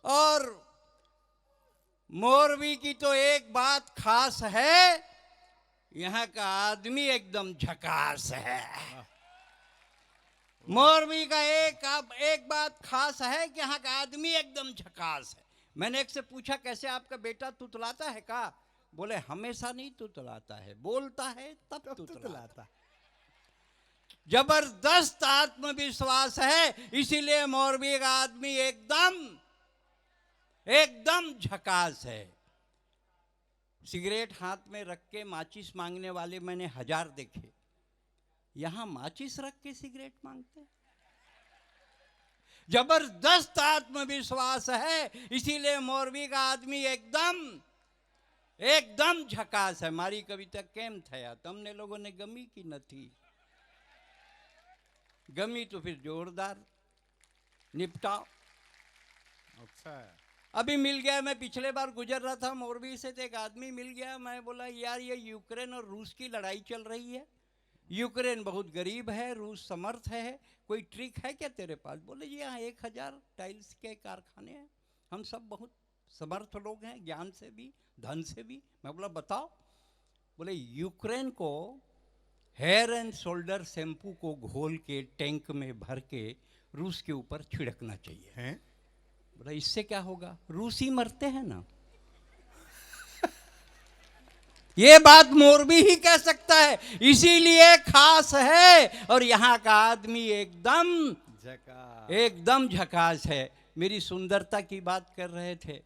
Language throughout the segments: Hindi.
और मोरबी की तो एक बात खास है, यहाँ का आदमी एकदम झकास है। मोरबी का एक बात खास है कि यहाँ का आदमी एकदम झकास है। मैंने एक से पूछा कैसे आपका बेटा तुतलाता है का? बोले हमेशा नहीं तुतलाता है, बोलता है तब तुतलाता है। जबरदस्त आत्मविश्वास है, इसीलिए मोरबी का आदमी एकदम झकास है। सिगरेट हाथ में रख के माचिस मांगने वाले मैंने 1000 देखे, यहां माचिस रख के सिगरेट मांगते हैं। जबरदस्त आत्मविश्वास है, इसीलिए मोरबी का आदमी एकदम झकास है। मारी कविता केम थया तमने लोगों ने गमी की न थी? गमी तो फिर जोरदार निपटाओ। अच्छा है। अभी मिल गया, मैं पिछले बार गुजर रहा था मोरबी से तो एक आदमी मिल गया। मैं बोला यार ये यूक्रेन और रूस की लड़ाई चल रही है, यूक्रेन बहुत गरीब है, रूस समर्थ है, कोई ट्रिक है क्या तेरे पास? बोले जी यहाँ 1000 टाइल्स के कारखाने हैं, हम सब बहुत समर्थ लोग हैं, ज्ञान से भी धन से भी। मैं बोला बताओ। बोले यूक्रेन को हेयर एंड शोल्डर शैम्पू को घोल के टैंक में भर के रूस के ऊपर छिड़कना चाहिए। हैं? बोला इससे क्या होगा? रूसी मरते हैं ना। ये बात मोरबी ही कह सकता है, इसीलिए खास है। और यहाँ का आदमी एकदम झकास है। मेरी सुंदरता की बात कर रहे थे।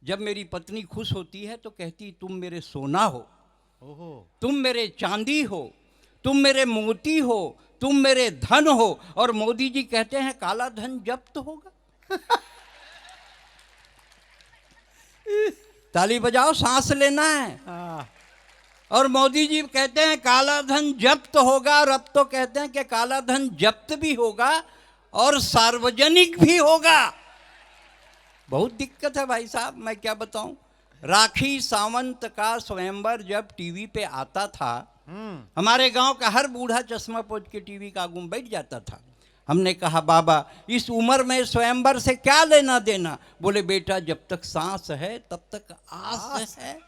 जब मेरी पत्नी खुश होती है तो कहती तुम मेरे सोना हो, तुम मेरे चांदी हो, तुम मेरे मोती हो, तुम मेरे धन हो। और मोदी जी कहते हैं काला धन जब्त होगा। ताली बजाओ, सांस लेना है। और मोदी जी कहते हैं काला धन जब्त होगा, और अब तो कहते हैं कि काला धन जब्त भी होगा और सार्वजनिक भी होगा। बहुत दिक्कत है भाई साहब, मैं क्या बताऊं। राखी सावंत का स्वयंवर जब टीवी पे आता था, हमारे गांव का हर बूढ़ा चश्मा पोंछ के टीवी का आगू बैठ जाता था। हमने कहा बाबा इस उम्र में स्वयंवर से क्या लेना देना? बोले बेटा जब तक सांस है तब तक आस है।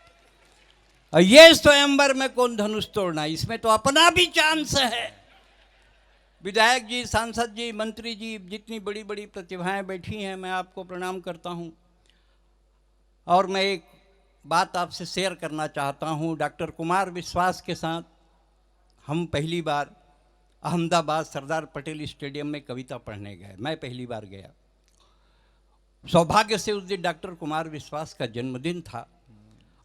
और ये स्वयंवर में कौन धनुष तोड़ना, इसमें तो अपना भी चांस है। विधायक जी, सांसद जी, मंत्री जी, जितनी बड़ी बड़ी प्रतिभाएं बैठी हैं, मैं आपको प्रणाम करता हूं। और मैं एक बात आपसे शेयर करना चाहता हूं। डॉक्टर कुमार विश्वास के साथ हम पहली बार अहमदाबाद सरदार पटेल स्टेडियम में कविता पढ़ने गए। मैं पहली बार गया। सौभाग्य से उस दिन डॉक्टर कुमार विश्वास का जन्मदिन था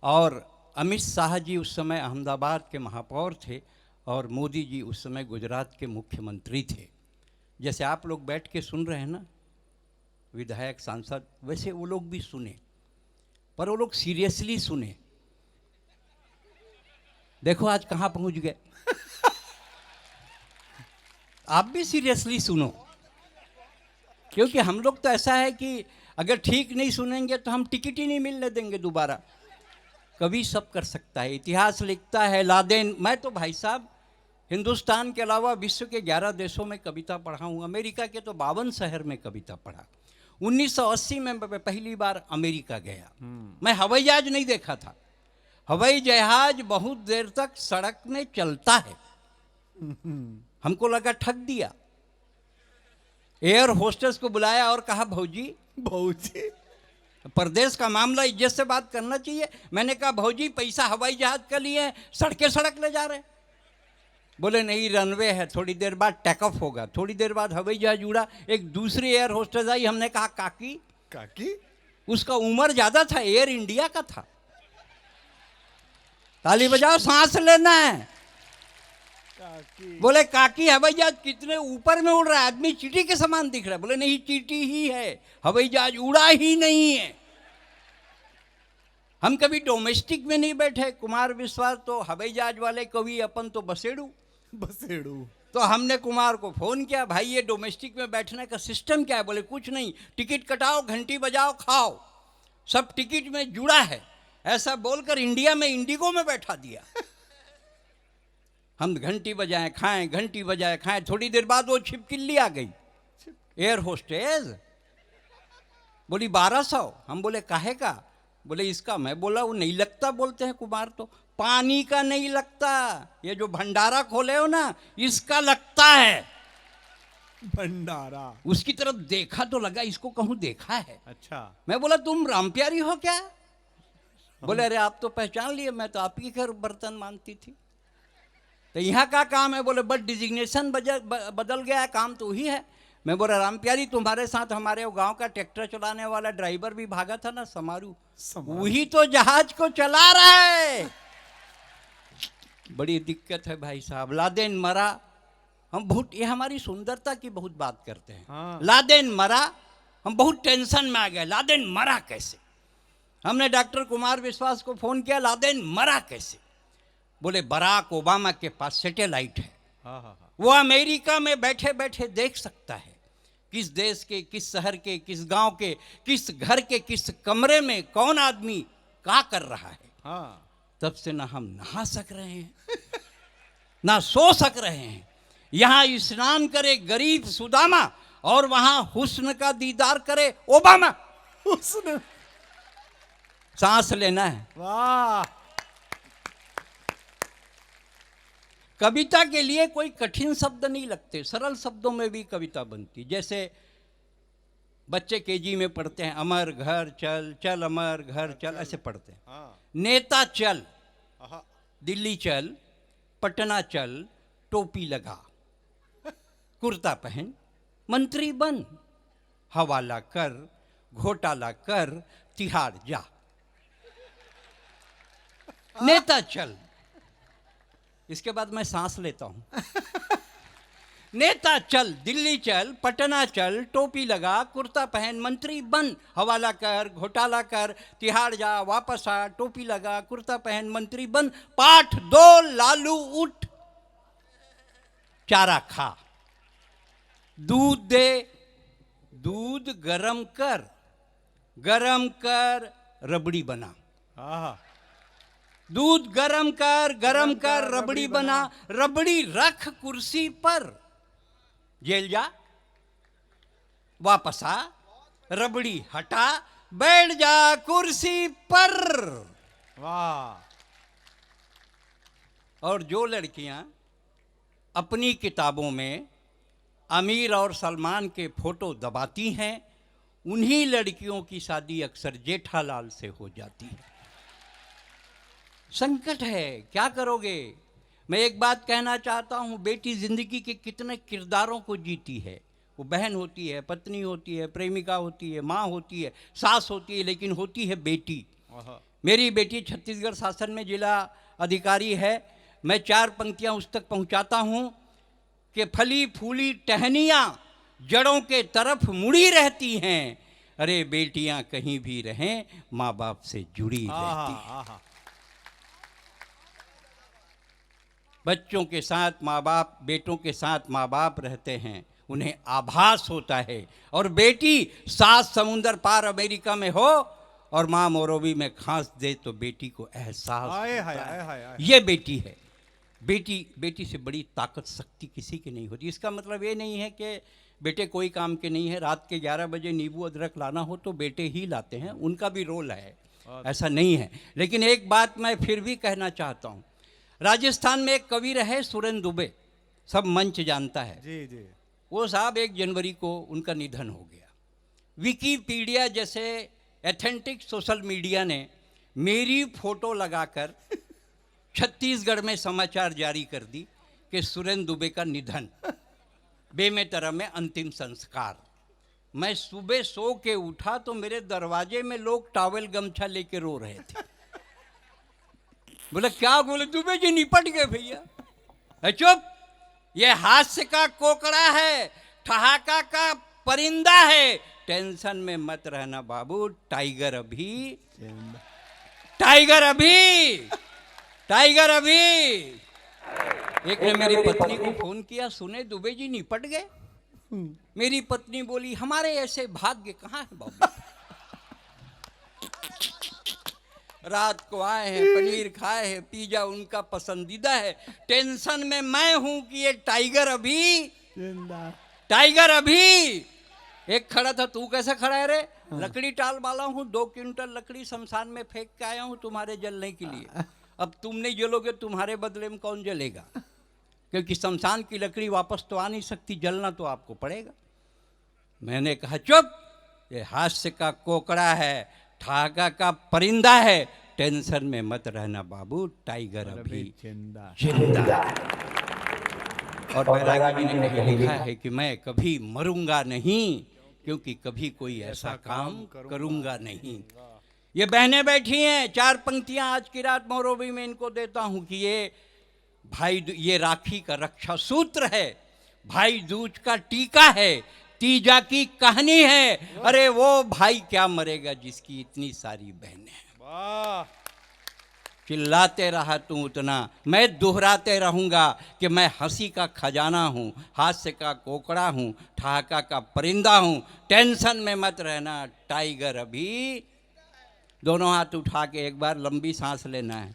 और अमित शाह जी उस समय अहमदाबाद के महापौर थे और मोदी जी उस समय गुजरात के मुख्यमंत्री थे। जैसे आप लोग बैठ के सुन रहे हैं ना, विधायक सांसद, वैसे वो लोग भी सुने, पर वो लोग सीरियसली सुने। देखो आज कहाँ पहुँच गए। आप भी सीरियसली सुनो, क्योंकि हम लोग तो ऐसा है कि अगर ठीक नहीं सुनेंगे तो हम टिकट ही नहीं मिलने देंगे दोबारा। कभी सब कर सकता है, इतिहास लिखता है लादेन। मैं तो भाई साहब हिंदुस्तान के अलावा विश्व के 11 देशों में कविता पढ़ा हूँ, अमेरिका के तो 52 शहर में कविता पढ़ा। 1980 में मैं पहली बार अमेरिका गया। मैं हवाई जहाज नहीं देखा था। हवाई जहाज बहुत देर तक सड़क में चलता है, हमको लगा ठग दिया। एयर होस्टेस को बुलाया और कहा भौजी परदेश का मामला, इज्जत से बात करना चाहिए। मैंने कहा भौजी पैसा हवाई जहाज का लिए सड़क ले जा रहे। बोले नहीं रनवे है, थोड़ी देर बाद टेक ऑफ होगा। थोड़ी देर बाद हवाई जहाज उड़ा, एक दूसरी एयर होस्टेस आई। हमने कहा काकी, उसका उम्र ज्यादा था, एयर इंडिया का था। ताली बजाओ, सांस लेना है। बोले काकी हवाई जहाज कितने ऊपर में उड़ रहा है, आदमी चींटी के समान दिख रहा है। बोले नहीं चींटी ही है, हवाई जहाज उड़ा ही नहीं है। हम कभी डोमेस्टिक में नहीं बैठे। कुमार विश्वास तो हवाई जहाज वाले कवि, अपन तो बसेड़ू। तो हमने कुमार को फोन किया, भाई ये डोमेस्टिक में बैठने का सिस्टम क्या है? बोले कुछ नहीं, टिकट कटाओ, घंटी बजाओ, खाओ, सब टिकट में जुड़ा है। ऐसा बोलकर इंडिया में इंडिगो में बैठा दिया। हम घंटी बजाए खाएं, घंटी बजाए खाएं। थोड़ी देर बाद वो छिपकिली आ गई, एयर होस्टेस। बोली 1200। हम बोले काहे का? बोले इसका। मैं बोला वो नहीं लगता बोलते हैं कुमार, तो पानी का नहीं लगता, ये जो भंडारा खोले हो ना इसका लगता है। भंडारा। उसकी तरफ देखा तो लगा इसको कहूं देखा है। अच्छा। मैं बोला तुम रामप्यारी हो क्या? बोले अरे आप तो पहचान लिए, मैं तो आपकी घर बर्तन मानती थी। तो यहाँ का काम है? बोले बट डिजिग्नेशन बदल गया है, काम तो वही है। मैं बोला रामप्यारी तुम्हारे साथ हमारे गांव का ट्रैक्टर चलाने वाला ड्राइवर भी भागा था ना, समारू, वही तो जहाज को चला रहा है। बड़ी दिक्कत है भाई साहब। लादेन मरा, हम बहुत, ये हमारी सुंदरता की बहुत बात करते हैं। हाँ। लादेन मरा, हम बहुत टेंशन में आ गए, लादेन मरा कैसे? हमने डॉक्टर कुमार विश्वास को फोन किया, लादेन मरा कैसे? बोले बराक ओबामा के पास सैटेलाइट है, वो अमेरिका में बैठे बैठे देख सकता है किस देश के, किस शहर के, किस गांव के, किस घर के, किस कमरे में कौन आदमी क्या कर रहा है। हाँ। तब से ना हम नहा सक रहे हैं ना सो सक रहे हैं। यहाँ स्नान करे गरीब सुदामा और वहां हुस्न का दीदार करे ओबामा। हुस्न। सांस लेना है। वाह। कविता के लिए कोई कठिन शब्द नहीं लगते, सरल शब्दों में भी कविता बनती। जैसे बच्चे केजी में पढ़ते हैं, अमर घर चल, चल अमर घर चल, ऐसे पढ़ते हैं। हाँ। नेता चल, आहा। दिल्ली चल, पटना चल, टोपी लगा, कुर्ता पहन, मंत्री बन, हवाला कर, घोटाला कर, तिहाड़ जा। नेता चल, इसके बाद मैं सांस लेता हूं। नेता चल, दिल्ली चल, पटना चल, टोपी लगा, कुर्ता पहन, मंत्री बन, हवाला कर, घोटाला कर, तिहाड़ जा, वापस आ, टोपी लगा, कुर्ता पहन, मंत्री बन, पाठ दो, लालू उठ, चारा खा, दूध दे, दूध गरम कर, गरम कर, रबड़ी बना। आहा। दूध गरम कर रबड़ी बना, रबड़ी रख कुर्सी पर, जेल जा, वापस आ, रबड़ी हटा, बैठ जा कुर्सी पर। वाह। और जो लड़कियां अपनी किताबों में आमिर और सलमान के फोटो दबाती हैं, उन्हीं लड़कियों की शादी अक्सर जेठालाल से हो जाती है। संकट है, क्या करोगे? मैं एक बात कहना चाहता हूँ, बेटी जिंदगी के कितने किरदारों को जीती है। वो बहन होती है, पत्नी होती है, प्रेमिका होती है, माँ होती है, सास होती है, लेकिन होती है बेटी। मेरी बेटी छत्तीसगढ़ शासन में जिला अधिकारी है। मैं 4 पंक्तियाँ उस तक पहुँचाता हूँ कि फली फूली टहनियाँ जड़ों के तरफ मुड़ी रहती हैं, अरे बेटियाँ कहीं भी रहें माँ बाप से जुड़ी रहती हैं। बच्चों के साथ माँ बाप, बेटों के साथ माँ बाप रहते हैं, उन्हें आभास होता है। और बेटी 7 समुंदर पार अमेरिका में हो और माँ मोरोबी में खांस दे तो बेटी को एहसास होता है। ये बेटी है। बेटी से बड़ी ताकत शक्ति किसी की नहीं होती। इसका मतलब ये नहीं है कि बेटे कोई काम के नहीं है। रात के 11 बजे नींबू अदरक लाना हो तो बेटे ही लाते हैं, उनका भी रोल है, ऐसा नहीं है। लेकिन एक बात मैं फिर भी कहना चाहता हूँ, राजस्थान में एक कवि रहे सुरेंद्र दुबे, सब मंच जानता है। जी जी। वो साहब 1 जनवरी को उनका निधन हो गया। विकीपीडिया जैसे एथेंटिक सोशल मीडिया ने मेरी फोटो लगाकर छत्तीसगढ़ में समाचार जारी कर दी कि सुरेंद्र दुबे का निधन, बेमेतरा में अंतिम संस्कार। मैं सुबह सो के उठा तो मेरे दरवाजे में लोग टॉवेल गमछा लेके रो रहे थे। बोले क्या? बोले दुबे जी निपट गए भैया। चुप, ये हास्य का कोकड़ा है, ठहाका का परिंदा है, टेंशन में मत रहना बाबू, टाइगर अभी, टाइगर अभी, टाइगर अभी। एक ने मेरी पत्नी को फोन किया, सुने दुबे जी निपट गए। मेरी पत्नी बोली हमारे ऐसे भाग्य कहाँ है बाबू, रात को आए हैं, पनीर खाए हैं, पिज्जा उनका पसंदीदा है, टेंशन में मैं हूं कि ये टाइगर अभी, टाइगर अभी। एक खड़ा था, तू कैसे खड़ा है रे? लकड़ी टाल वाला हूँ, 2 क्विंटल लकड़ी शमशान में फेंक के आया हूँ तुम्हारे जलने के लिए। अब तुम नहीं जलोगे, तुम्हारे बदले में कौन जलेगा? क्योंकि शमशान की लकड़ी वापस तो आ नहीं सकती, जलना तो आपको पड़ेगा। मैंने कहा चुप, ये हास्य का कोकड़ा है, ठहाका का परिंदा है, टेंशन में मत रहना बाबू, टाइगर अभी जिंदा। जिंदा है। और बैरागी जी ने कहीं लिखा है कि मैं कभी मरूंगा नहीं, क्योंकि कभी कोई ऐसा काम करूंगा नहीं। ये बहनें बैठी हैं, 4 पंक्तियां आज की रात मोरोबी में इनको देता हूं कि ये राखी का रक्षा सूत्र है, भाई दूज का टीका है, तीजा की कहानी है। अरे वो भाई क्या मरेगा जिसकी इतनी सारी बहनें हैं। वाह, चिल्लाते रहा तू उतना, मैं दोहराते रहूंगा कि मैं हंसी का खजाना हूँ, हास्य का कोकड़ा हूँ, ठहाका का परिंदा हूँ, टेंशन में मत रहना, टाइगर अभी। दोनों हाथ उठा के एक बार लंबी सांस लेना है।